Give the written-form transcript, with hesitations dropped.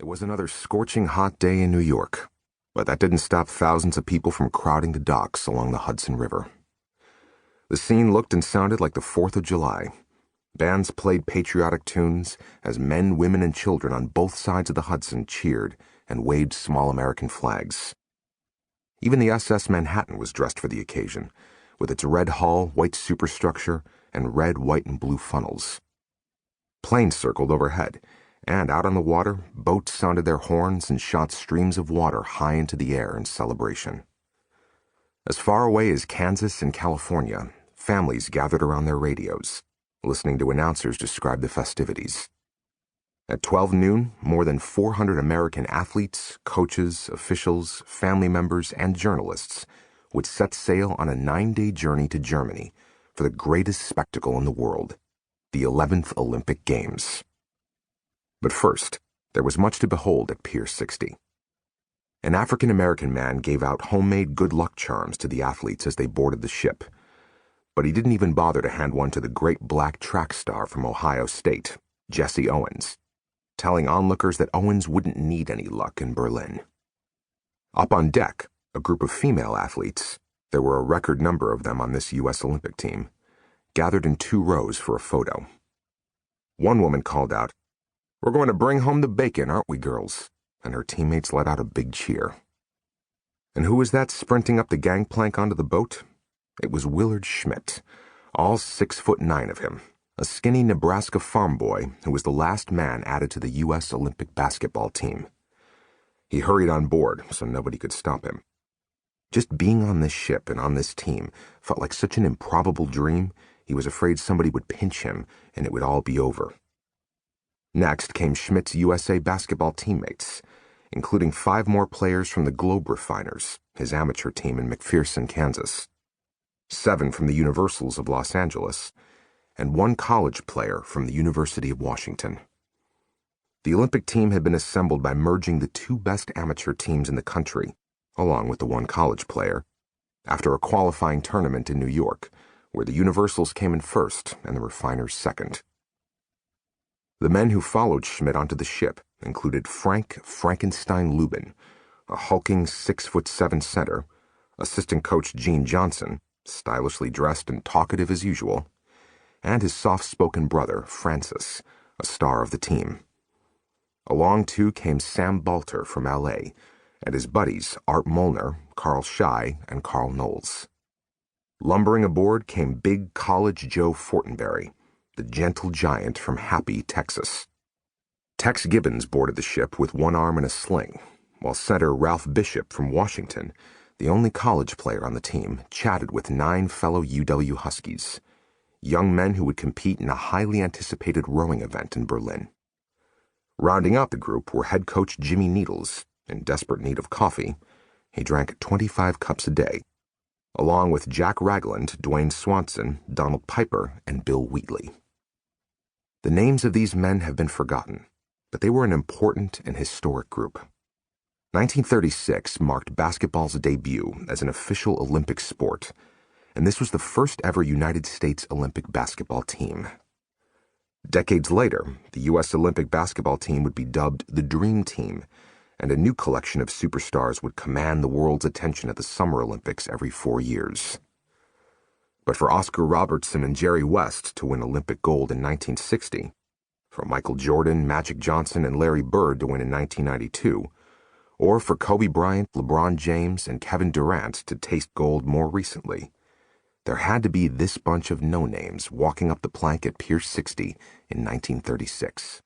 It was another scorching hot day in New York, but that didn't stop thousands of people from crowding the docks along the Hudson River. The scene looked and sounded like the 4th of July. Bands played patriotic tunes as men, women, and children on both sides of the Hudson cheered and waved small American flags. Even the SS Manhattan was dressed for the occasion, with its red hull, white superstructure, and red, white, and blue funnels. Planes circled overhead, and out on the water, boats sounded their horns and shot streams of water high into the air in celebration. As far away as Kansas and California, families gathered around their radios, listening to announcers describe the festivities. At 12 noon, more than 400 American athletes, coaches, officials, family members, and journalists would set sail on a 9-day journey to Germany for the greatest spectacle in the world, the 11th Olympic Games. But first, there was much to behold at Pier 60. An African-American man gave out homemade good luck charms to the athletes as they boarded the ship, but he didn't even bother to hand one to the great black track star from Ohio State, Jesse Owens, telling onlookers that Owens wouldn't need any luck in Berlin. Up on deck, a group of female athletes, there were a record number of them on this U.S. Olympic team, gathered in 2 rows for a photo. One woman called out, "We're going to bring home the bacon, aren't we, girls?" And her teammates let out a big cheer. And who was that sprinting up the gangplank onto the boat? It was Willard Schmidt, all 6'9" of him, a skinny Nebraska farm boy who was the last man added to the U.S. Olympic basketball team. He hurried on board so nobody could stop him. Just being on this ship and on this team felt like such an improbable dream, he was afraid somebody would pinch him and it would all be over. Next came Schmidt's USA basketball teammates, including 5 more players from the Globe Refiners, his amateur team in McPherson, Kansas, 7 from the Universals of Los Angeles, and 1 college player from the University of Washington. The Olympic team had been assembled by merging the 2 best amateur teams in the country, along with the 1 college player, after a qualifying tournament in New York, where the Universals came in first and the Refiners second. The men who followed Schmidt onto the ship included Frank Frankenstein Lubin, a hulking 6'7" center, assistant coach Gene Johnson, stylishly dressed and talkative as usual, and his soft-spoken brother, Francis, a star of the team. Along, too, came Sam Balter from L.A., and his buddies Art Molnar, Carl Schei, and Carl Knowles. Lumbering aboard came big college Joe Fortenberry, the gentle giant from Happy, Texas. Tex Gibbons boarded the ship with 1 arm in a sling, while center Ralph Bishop from Washington, the only college player on the team, chatted with 9 fellow UW Huskies, young men who would compete in a highly anticipated rowing event in Berlin. Rounding out the group were head coach Jimmy Needles, in desperate need of coffee. He drank 25 cups a day, along with Jack Ragland, Dwayne Swanson, Donald Piper, and Bill Wheatley. The names of these men have been forgotten, but they were an important and historic group. 1936 marked basketball's debut as an official Olympic sport, and this was the first ever United States Olympic basketball team. Decades later, the U.S. Olympic basketball team would be dubbed the Dream Team, and a new collection of superstars would command the world's attention at the Summer Olympics every 4 years. But for Oscar Robertson and Jerry West to win Olympic gold in 1960, for Michael Jordan, Magic Johnson, and Larry Bird to win in 1992, or for Kobe Bryant, LeBron James, and Kevin Durant to taste gold more recently, there had to be this bunch of no-names walking up the plank at Pier 60 in 1936.